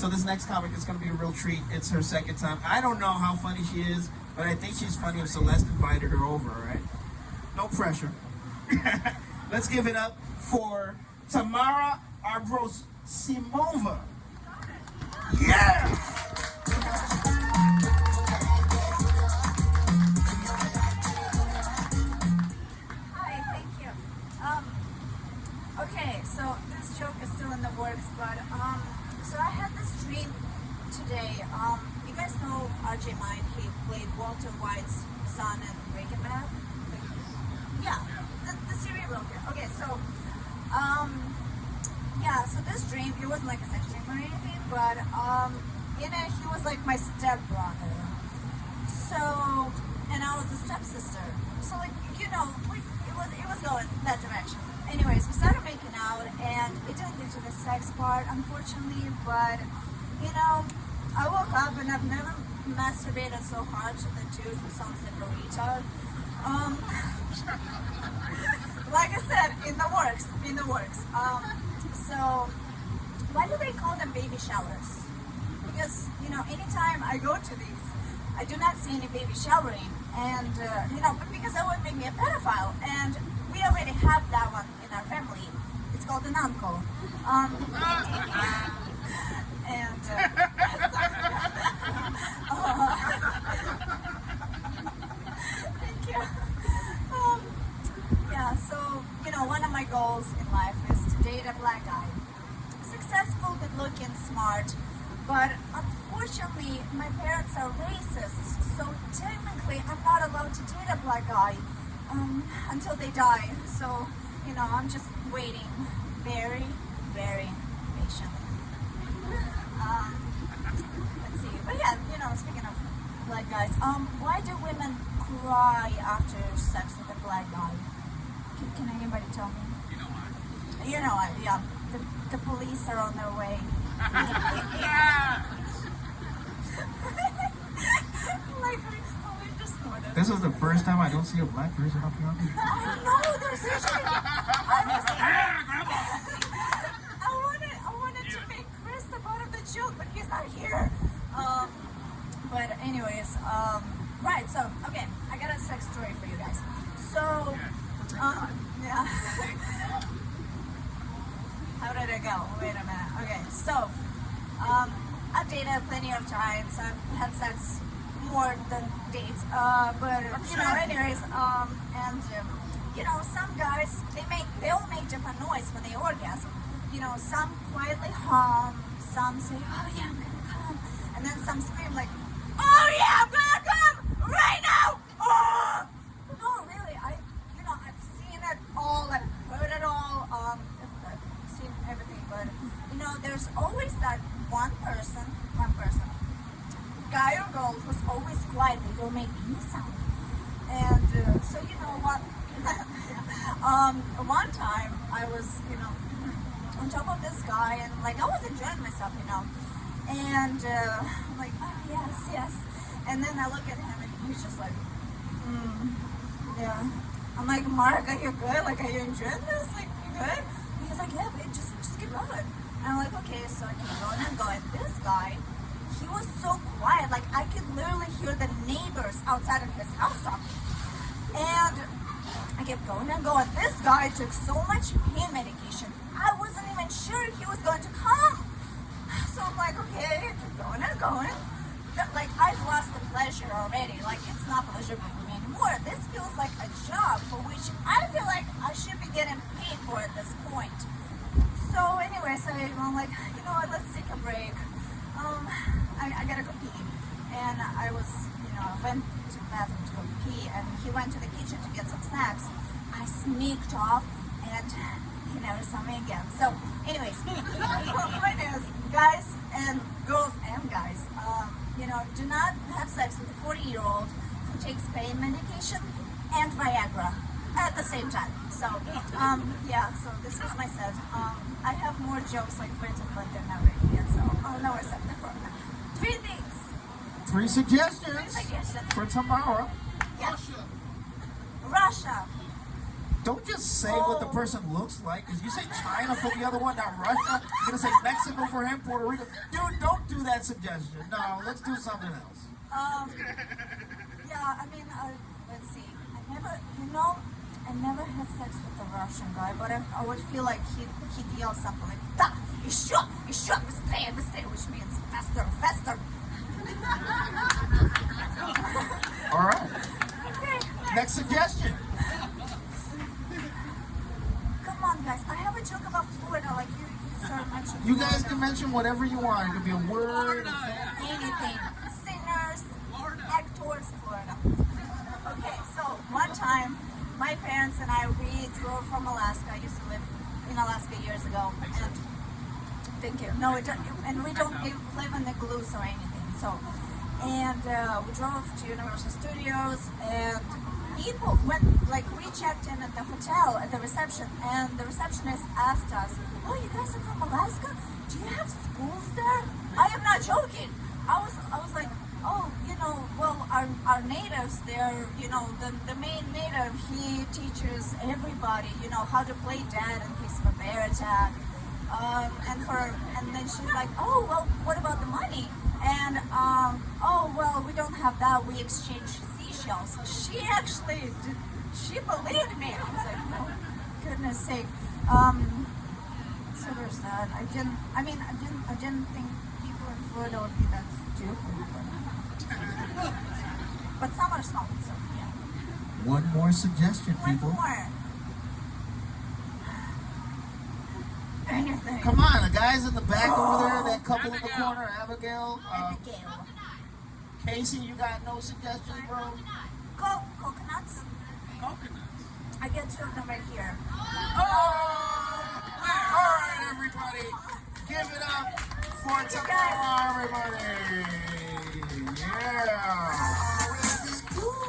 So this next comic is going to be a real treat. It's her second time. I don't know how funny she is, but I think she's funny if Celeste invited her over, all right? No pressure. Let's give it up for Tamara Abrosimova. Yeah! Hi, thank you. Okay, so this joke is still in the works, but so I had this dream today. You guys know RJ Mine? He played Walter White's son in Breaking Bad. Yeah, the serial killer. Okay, so yeah, so this dream, it wasn't like a sex dream or anything, but in it he was like my stepbrother. So, and I was a stepsister. So like, you know, like it was going that direction. Anyways, we started making out, and it didn't get to the sex part, unfortunately, but, you know, I woke up and I've never masturbated so hard to the dude who sounds like a retard. Like I said, in the works. So, why do they call them baby showers? Because, you know, anytime I go to these, I do not see any baby showering, and, you know, but because that would make me a pedophile, and we already have that one in our family. It's called an uncle. And thank you. Yeah, so, you know, one of my goals in life is to date a black guy. Successful, good looking, smart, but unfortunately my parents are racist, so technically I'm not allowed to date a black guy until they die. So, you know, I'm just waiting very, very patiently. Let's see. But yeah, you know, speaking of black guys, why do women cry after sex with a black guy? Can anybody tell me? You know what, yeah. The police are on their way. Like, we just snorted. This is the first time I don't see a black person up here. I know, there's usually... I wanted to make Chris the butt of the joke, but he's not here. But anyways, right, so, okay, I got a sex story for you guys. So, yeah. How did it go? Wait a minute. Okay, so, I've dated plenty of times. I've had sex more than dates. But, you know, anyways, you know, some guys, they all make different noise when they orgasm. You know, some quietly hum, some say, oh yeah, I'm gonna come. And then some scream like, oh yeah, I'm gonna come right now! Oh! No, really, I've seen it all, I've heard it all, I've seen everything, but, you know, there's always that one person, guy or girl, who's always quiet, they don't make any sound. And, so, you know what, one time, I was, you know, on top of this guy, and, like, I was enjoying myself, you know, and, I'm like, oh, yes, and then I look at him, and he's just like, yeah. I'm like, Mark, are you good? Like, are you enjoying this? Like, you good? And he's like, yeah, babe, just keep going. And I'm like, okay, so I keep going and going. This guy, he was so quiet, like, I could literally hear the neighbors outside of his house talking. And I kept going and going. This guy took so much pain medication, I wasn't even sure he was going to come. So I'm like, okay, keep going and going. Like, I've lost the pleasure already. Like, it's not pleasurable for me anymore. This feels like a job for which I feel like I should be getting paid for at this point. So anyways, I'm like, you know what, let's take a break. I gotta go pee. And I was, you know, I went to the bathroom to go pee, and he went to the kitchen to get some snacks. I sneaked off, and he never saw me again. So anyways, the point is, guys and girls and guys, you know, do not have sex with a 40-year-old who takes pain medication and Viagra at the same time. So, yeah, so this was my set. I have more jokes like Quentin, but they're not ready yet, so I'll know what's happening for now. 3 things. 3 suggestions for tomorrow. Yes. Russia. Don't just say what the person looks like. Because you say China for the other one, not Russia. You're going to say Mexico for him, Puerto Rico. Dude, don't do that suggestion. No, let's do something else. Yeah, I mean, let's see. I never had sex with a Russian guy, but I would feel like he'd yell something like, "Da, еще, быстрее, быстрее," which means faster, faster. All right. Okay. Next suggestion. Come on, guys. I have a joke about Florida, like you sort of mentioned. You guys Florida. can mention whatever you want. It could be a word. Anything. Singers, actors, Florida. Okay, so one time, my parents and I, we drove from Alaska. I used to live in Alaska years ago. And thank you. No, we don't live in the igloos or anything. So, and we drove to Universal Studios, and people we checked in at the hotel at the reception, and the receptionist asked us, "Oh, you guys are from Alaska? Do you have schools there?" I am not joking. I was like, "Oh, well, our natives there, the main native, he teaches everybody, how to play dead in case of a bear attack." And then she's like, "Oh, well, what about the money?" And "Oh, well, we don't have that. We exchange seashells." She actually did. She believed me. I was like, "Oh, goodness sake." So there's that. I didn't think people in Florida would be that stupid. But some are smart, so yeah. One more suggestion, people. One more. Anything. Come on, the guys in the back over there, that couple in the corner, Abigail. Abigail. Casey, you got no suggestions, bro? Coconuts. Coconuts. I get two of them right here. Oh! All right, everybody. Give it up for tomorrow, everybody. Yeah. Ooh.